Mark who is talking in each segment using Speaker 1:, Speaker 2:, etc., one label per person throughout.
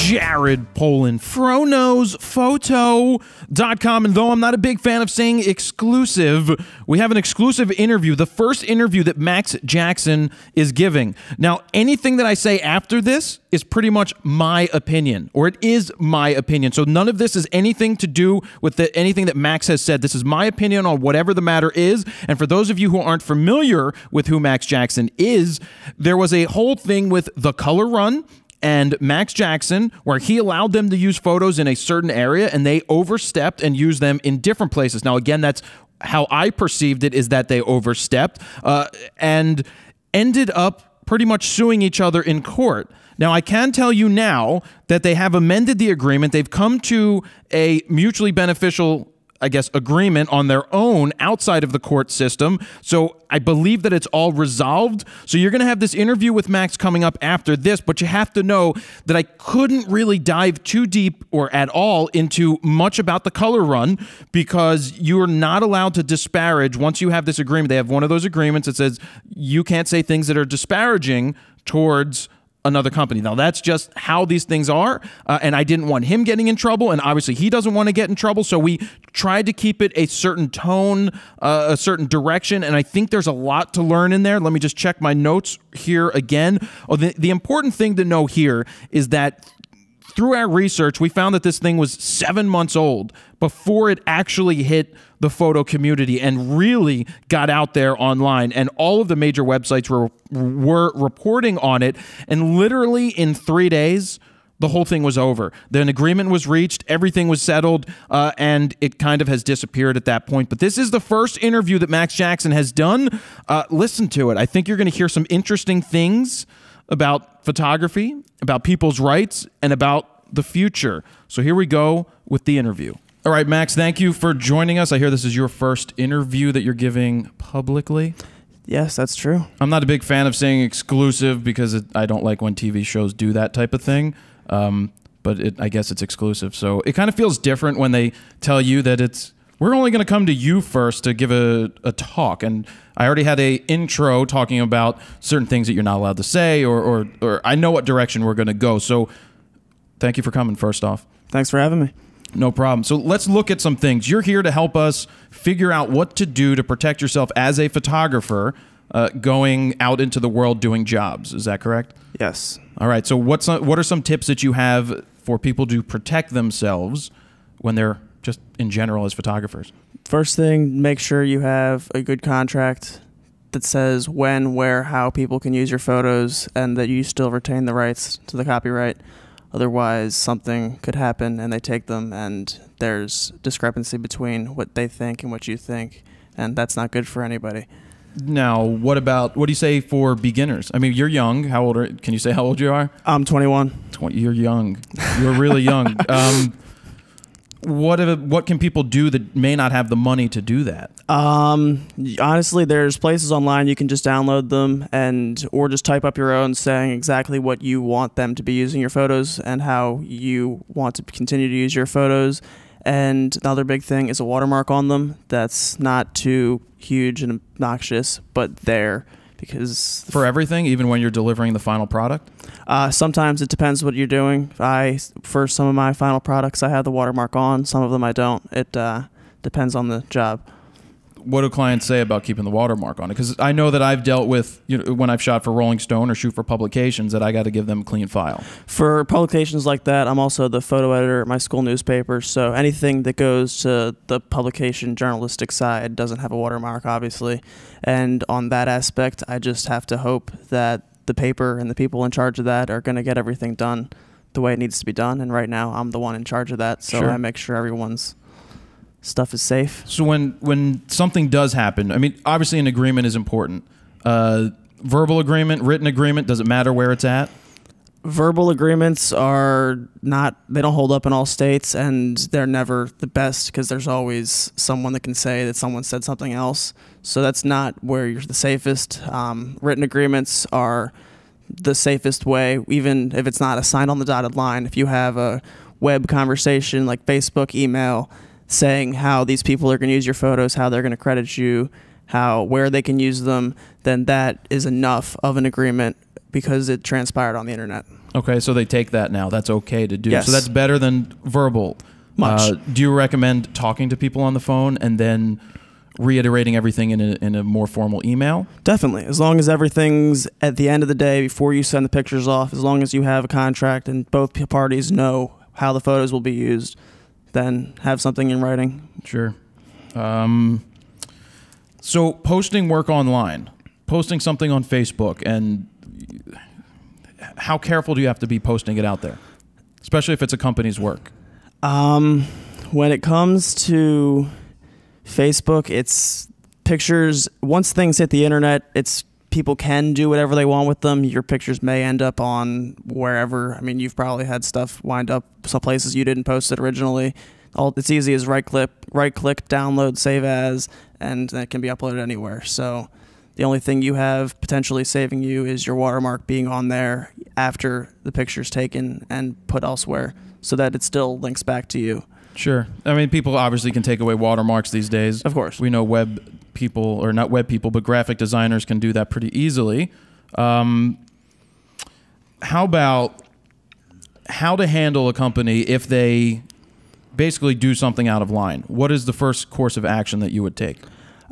Speaker 1: Jared Polin, FroKnowsPhoto.com. And though I'm not a big fan of saying exclusive, we have an exclusive interview, the first interview that Max Jackson is giving. Now, anything that I say after this is pretty much my opinion, or it is my opinion. So none of this is anything to do with anything that Max has said. This is my opinion on whatever the matter is. And for those of you who aren't familiar with who Max Jackson is, there was a whole thing with the color run and Max Jackson where he allowed them to use photos in a certain area and they overstepped and used them in different places. Now, again, that's how I perceived it, is that they overstepped and ended up pretty much suing each other in court. Now, I can tell you now that they have amended the agreement. They've come to a mutually beneficial, I guess, agreement on their own outside of the court system. So I believe that it's all resolved. So you're going to have this interview with Max coming up after this, but you have to know that I couldn't really dive too deep or at all into much about the color run because you're not allowed to disparage once you have this agreement. They have one of those agreements that says you can't say things that are disparaging towards another company. Now, that's just how these things are, and I didn't want him getting in trouble, and obviously he doesn't want to get in trouble, so we tried to keep it a certain tone, a certain direction, and I think there's a lot to learn in there. Let me just check my notes here again. Oh, the important thing to know here is that through our research, we found that this thing was 7 months old before it actually hit the photo community and really got out there online. And all of the major websites were reporting on it. And literally in 3 days, the whole thing was over. Then an agreement was reached, everything was settled, and it kind of has disappeared at that point. But this is the first interview that Max Jackson has done. Listen to it. I think you're going to hear some interesting things about photography, about people's rights, and about the future. So here we go with the interview. All right, Max, thank you for joining us. I hear this is your first interview that you're giving publicly.
Speaker 2: Yes, that's true.
Speaker 1: I'm not a big fan of saying exclusive because I don't like when TV shows do that type of thing, but I guess it's exclusive. So it kind of feels different when they tell you that we're only going to come to you first to give a talk. And I already had an intro talking about certain things that you're not allowed to say, or I know what direction we're going to go. So thank you for coming, first off.
Speaker 2: Thanks for having me.
Speaker 1: No problem. So let's look at some things. You're here to help us figure out what to do to protect yourself as a photographer going out into the world doing jobs. Is that correct?
Speaker 2: Yes.
Speaker 1: All right. So what are some tips that you have for people to protect themselves when they're just in general as photographers?
Speaker 2: First thing, make sure you have a good contract that says when, where, how people can use your photos and that you still retain the rights to the copyright. Otherwise, something could happen and they take them and there's discrepancy between what they think and what you think, and that's not good for anybody.
Speaker 1: Now, what do you say for beginners? I mean, you're young. How old can you say how old you are?
Speaker 2: I'm 21.
Speaker 1: You're young. You're really young. What can people do that may not have the money to do that?
Speaker 2: Honestly, there's places online you can just download them or just type up your own saying exactly what you want them to be using your photos and how you want to continue to use your photos. And another big thing is a watermark on them that's not too huge and obnoxious, but there. Because
Speaker 1: for everything, even when you're delivering the final product?
Speaker 2: Sometimes it depends what you're doing. For some of my final products, I have the watermark on. Some of them I don't. It depends on the job.
Speaker 1: What do clients say about keeping the watermark on it? Because I know that I've dealt with, when I've shot for Rolling Stone or shoot for publications, that I got to give them a clean file.
Speaker 2: For publications like that, I'm also the photo editor at my school newspaper, so anything that goes to the publication journalistic side doesn't have a watermark, obviously. And on that aspect, I just have to hope that the paper and the people in charge of that are going to get everything done the way it needs to be done. And right now, I'm the one in charge of that, so I make sure everyone's stuff is safe.
Speaker 1: So when something does happen, I mean, obviously an agreement is important. Verbal agreement, written agreement, does it matter where it's at?
Speaker 2: Verbal agreements they don't hold up in all states, and they're never the best because there's always someone that can say that someone said something else. So that's not where you're the safest. Written agreements are the safest way, even if it's not a sign on the dotted line. If you have a web conversation like Facebook, email, saying how these people are going to use your photos, how they're going to credit you, where they can use them, then that is enough of an agreement because it transpired on the internet.
Speaker 1: Okay, so they take that now. That's okay to do.
Speaker 2: Yes.
Speaker 1: So that's better than verbal.
Speaker 2: Much.
Speaker 1: Do you recommend talking to people on the phone and then reiterating everything in a more formal email?
Speaker 2: Definitely. As long as everything's at the end of the day before you send the pictures off, as long as you have a contract and both parties know how the photos will be used, then have something in writing.
Speaker 1: Sure. So posting work online, posting something on Facebook, and how careful do you have to be posting it out there, especially if it's a company's work?
Speaker 2: When it comes to Facebook, it's pictures. Once things hit the internet, it's people can do whatever they want with them. Your pictures may end up on wherever. I mean, you've probably had stuff wind up some places you didn't post it originally. All it's easy as right click, download, save as, and it can be uploaded anywhere. So the only thing you have potentially saving you is your watermark being on there after the picture's taken and put elsewhere, so that it still links back to you.
Speaker 1: Sure. I mean, people obviously can take away watermarks these days.
Speaker 2: Of course.
Speaker 1: We know web people, or not web people, but graphic designers can do that pretty easily. How about how to handle a company if they basically do something out of line? What is the first course of action that you would take?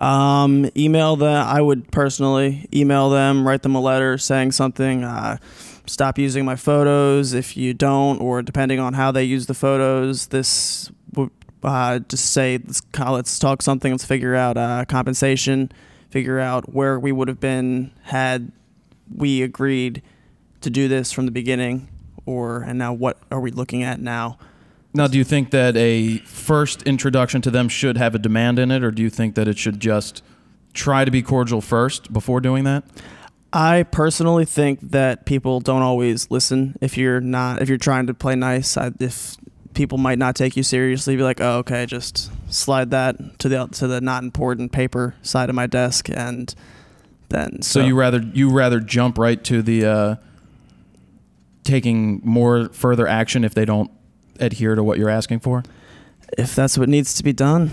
Speaker 2: Email them. I would personally email them, write them a letter saying something, stop using my photos if you don't, or depending on how they use the photos, this would just say, let's talk something, let's figure out compensation, figure out where we would have been had we agreed to do this from the beginning, and now what are we looking at now?
Speaker 1: Now, do you think that a first introduction to them should have a demand in it, or do you think that it should just try to be cordial first before doing that?
Speaker 2: I personally think that people don't always listen if you're trying to play nice. If people might not take you seriously, be like, oh, okay, just slide that to the not important paper side of my desk, and then
Speaker 1: so you rather jump right to the taking more further action if they don't adhere to what you're asking for?
Speaker 2: If that's what needs to be done.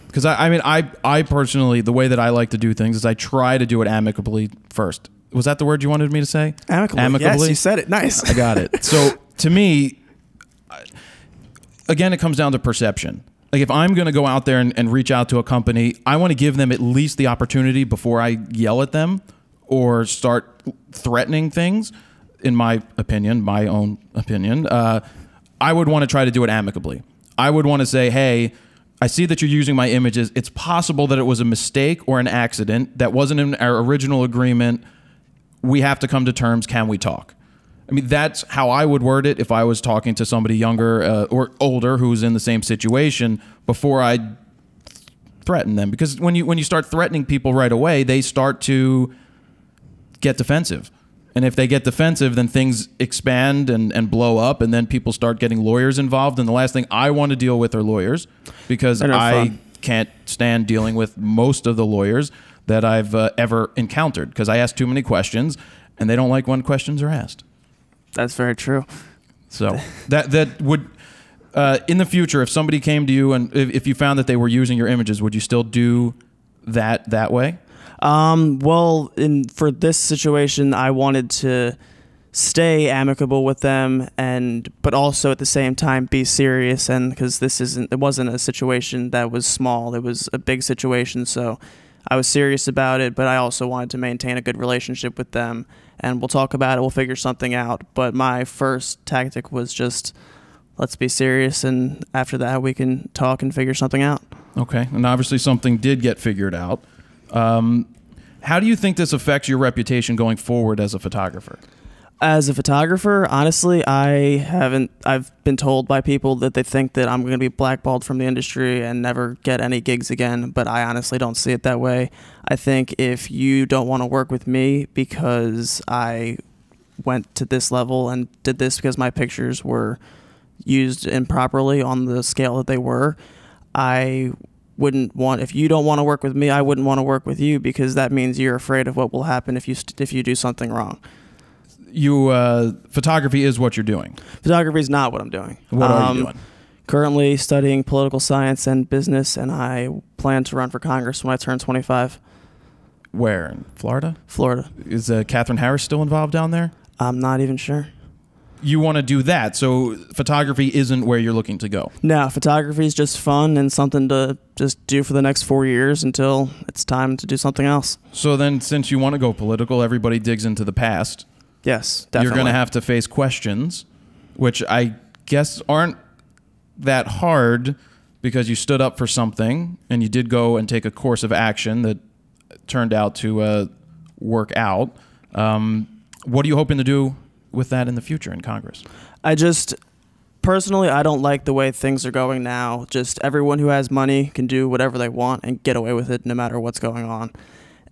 Speaker 1: Because I personally, the way that I like to do things is I try to do it amicably first. Was that the word you wanted me to say?
Speaker 2: Amicably. Yes, you said it. Nice.
Speaker 1: I got it. So to me, again, it comes down to perception. Like if I'm going to go out there and reach out to a company, I want to give them at least the opportunity before I yell at them or start threatening things. In my opinion, my own opinion, I would want to try to do it amicably. I would want to say, hey, I see that you're using my images. It's possible that it was a mistake or an accident that wasn't in our original agreement. We have to come to terms. Can we talk? I mean, that's how I would word it if I was talking to somebody younger or older who's in the same situation before I threaten them. Because when you start threatening people right away, they start to get defensive. And if they get defensive, then things expand and blow up, and then people start getting lawyers involved. And the last thing I want to deal with are lawyers, because I can't stand dealing with most of the lawyers that I've ever encountered, because I ask too many questions, and they don't like when questions are asked.
Speaker 2: That's very true.
Speaker 1: So that would, in the future, if somebody came to you and if you found that they were using your images, would you still do that way?
Speaker 2: Well, for this situation, I wanted to stay amicable with them, but also at the same time be serious, and because it wasn't a situation that was small, it was a big situation, so I was serious about it, but I also wanted to maintain a good relationship with them, and we'll talk about it, we'll figure something out. But my first tactic was just, let's be serious, and after that we can talk and figure something out. Okay,
Speaker 1: and obviously something did get figured out. How do you think this affects your reputation going forward as a photographer?
Speaker 2: As a photographer, honestly, I've been told by people that they think that I'm going to be blackballed from the industry and never get any gigs again, but I honestly don't see it that way. I think if you don't want to work with me because I went to this level and did this because my pictures were used improperly on the scale that they were, if you don't want to work with me, I wouldn't want to work with you, because that means you're afraid of what will happen if you do something wrong.
Speaker 1: Photography is what you're doing.
Speaker 2: Photography is not what I'm doing.
Speaker 1: What are you doing?
Speaker 2: Currently studying political science and business, and I plan to run for Congress when I turn 25.
Speaker 1: Where? In Florida?
Speaker 2: Florida.
Speaker 1: Is Catherine Harris still involved down there?
Speaker 2: I'm not even sure.
Speaker 1: You want to do that, so photography isn't where you're looking to go.
Speaker 2: No, photography is just fun and something to just do for the next 4 years until it's time to do something else.
Speaker 1: So then, since you want to go political, everybody digs into the past.
Speaker 2: Yes, definitely.
Speaker 1: You're going to have to face questions, which I guess aren't that hard because you stood up for something and you did go and take a course of action that turned out to work out. What are you hoping to do with that in the future in Congress?
Speaker 2: Personally, I don't like the way things are going now. Just everyone who has money can do whatever they want and get away with it no matter what's going on.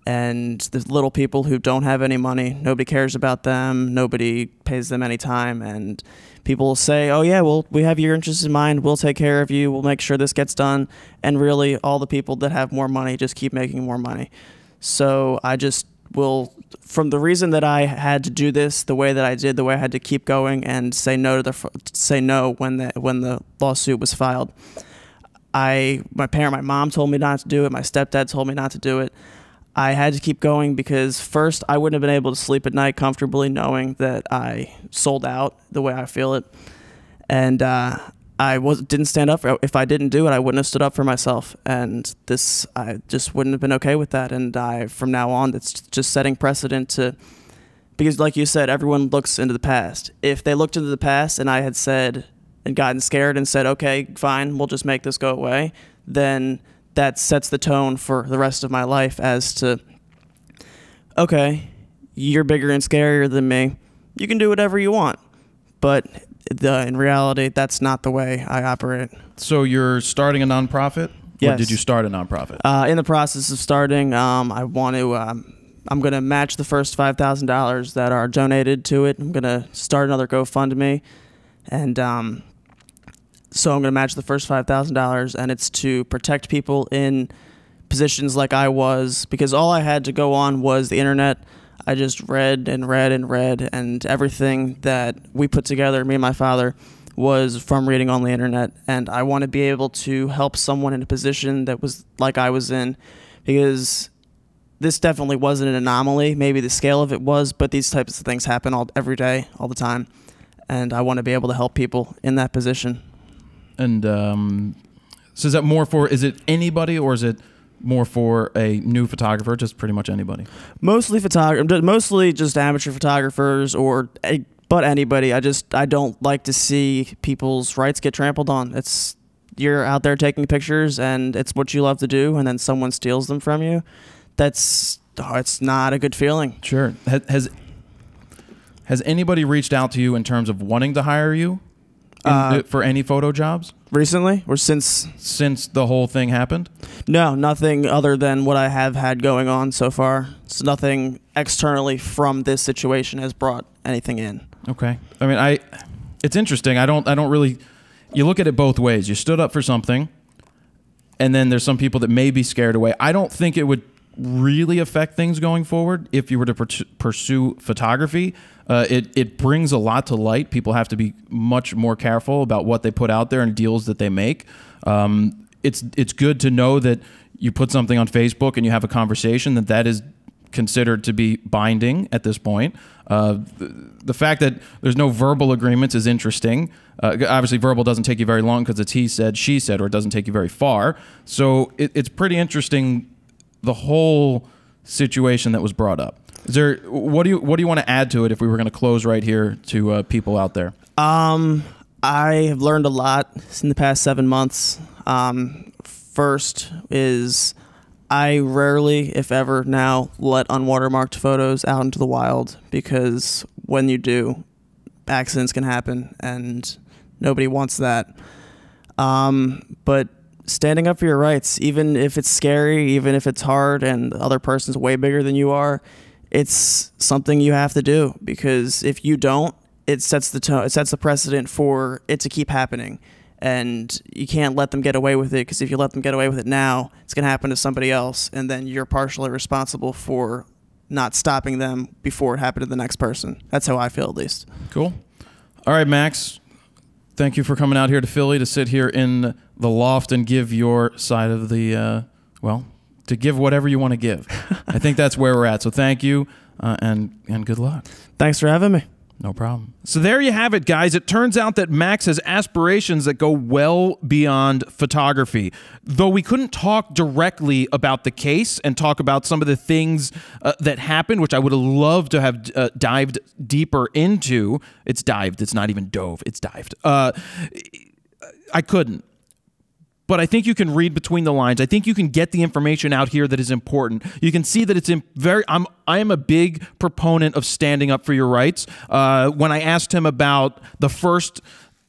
Speaker 2: And the little people who don't have any money, nobody cares about them, nobody pays them any time, and people will say, oh yeah, well, we have your interests in mind, we'll take care of you, we'll make sure this gets done, and really all the people that have more money just keep making more money. So I just will, from the reason that I had to do this the way that I did, the way I had to keep going and say no when the lawsuit was filed. My mom told me not to do it, my stepdad told me not to do it. I had to keep going because first I wouldn't have been able to sleep at night comfortably knowing that I sold out the way I feel it, and didn't stand up for, if I didn't do it, I wouldn't have stood up for myself, and I just wouldn't have been okay with that. And from now on, it's just setting precedent because like you said, everyone looks into the past. If they looked into the past and I had said and gotten scared and said, okay, fine, we'll just make this go away, then that sets the tone for the rest of my life as to, okay, you're bigger and scarier than me. You can do whatever you want. But in reality, that's not the way I operate.
Speaker 1: So you're starting a nonprofit?
Speaker 2: Yes.
Speaker 1: Or did you start a nonprofit?
Speaker 2: In the process of starting, I'm going to match the first $5,000 that are donated to it. I'm going to start another GoFundMe. And so I'm going to match the first $5,000, and it's to protect people in positions like I was, because all I had to go on was the internet. I just read and read and read, and everything that we put together, me and my father, was from reading on the internet. And I want to be able to help someone in a position that was like I was in, because this definitely wasn't an anomaly. Maybe the scale of it was, but these types of things happen every day, all the time. And I want to be able to help people in that position. And
Speaker 1: so is that more for, is it anybody, or is it more for a new photographer, just pretty much anybody?
Speaker 2: Mostly just amateur photographers, but anybody. I don't like to see people's rights get trampled on. You're out there taking pictures and it's what you love to do, and then someone steals them from you. It's not a good feeling.
Speaker 1: Sure. Has anybody reached out to you in terms of wanting to hire you for any photo jobs?
Speaker 2: Recently, or since
Speaker 1: the whole thing happened?
Speaker 2: No, nothing other than what I have had going on so far. So nothing externally from this situation has brought anything in.
Speaker 1: Okay. I mean, it's interesting. I don't really, you look at it both ways. You stood up for something, and then there's some people that may be scared away. I don't think it would really affect things going forward if you were to pursue photography. It brings a lot to light. People have to be much more careful about what they put out there and deals that they make. It's good to know that you put something on Facebook and you have a conversation that is considered to be binding at this point. The fact that there's no verbal agreements is interesting. Obviously, verbal doesn't take you very long because it's he said, she said, or it doesn't take you very far. So it's pretty interesting, the whole situation that was brought up. What do you want to add to it if we were going to close right here to people out there?
Speaker 2: I have learned a lot in the past 7 months. First is I rarely, if ever now, let unwatermarked photos out into the wild, because when you do, accidents can happen and nobody wants that. But standing up for your rights, even if it's scary, even if it's hard and the other person's way bigger than you are, it's something you have to do, because if you don't, it sets the tone, it sets the precedent for it to keep happening. And you can't let them get away with it, because if you let them get away with it now, it's going to happen to somebody else, and then you're partially responsible for not stopping them before it happened to the next person. That's how I feel, at least.
Speaker 1: Cool. All right, Max. Thank you for coming out here to Philly to sit here in the loft and give your side of the, to give whatever you want to give. I think that's where we're at. So thank you, and good luck.
Speaker 2: Thanks for having me.
Speaker 1: No problem. So there you have it, guys. It turns out that Max has aspirations that go well beyond photography. Though we couldn't talk directly about the case and talk about some of the things that happened, which I would have loved to have dived deeper into. It's dived. It's not even dove. It's dived. I couldn't. But I think you can read between the lines. I think you can get the information out here that is important. You can see that it's I am a big proponent of standing up for your rights. When I asked him about the first,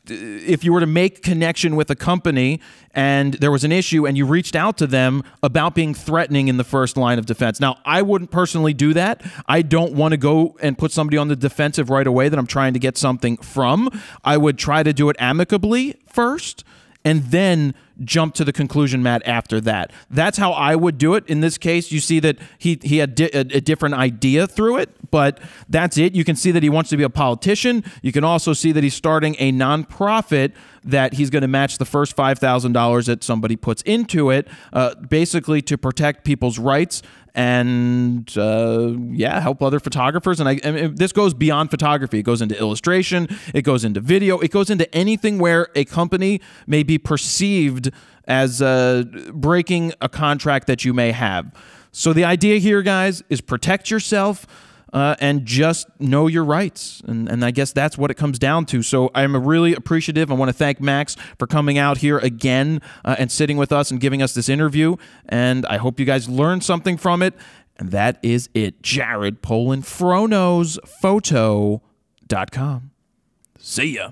Speaker 1: if you were to make connection with a company and there was an issue and you reached out to them about being threatening in the first line of defense. Now, I wouldn't personally do that. I don't want to go and put somebody on the defensive right away that I'm trying to get something from. I would try to do it amicably first, and then jump to the conclusion, Matt, after that. That's how I would do it. In this case, you see that he had a different idea through it, but that's it. You can see that he wants to be a politician. You can also see that he's starting a nonprofit that he's going to match the first $5,000 that somebody puts into it, basically to protect people's rights and yeah, help other photographers. And I mean, this goes beyond photography. It goes into illustration. It goes into video. It goes into anything where a company may be perceived as breaking a contract that you may have. So the idea here, guys, is protect yourself and just know your rights. And I guess that's what it comes down to. So I'm really appreciative. I want to thank Max for coming out here again and sitting with us and giving us this interview. And I hope you guys learned something from it. And that is it. Jared Polin, FroKnowsPhoto.com. See ya.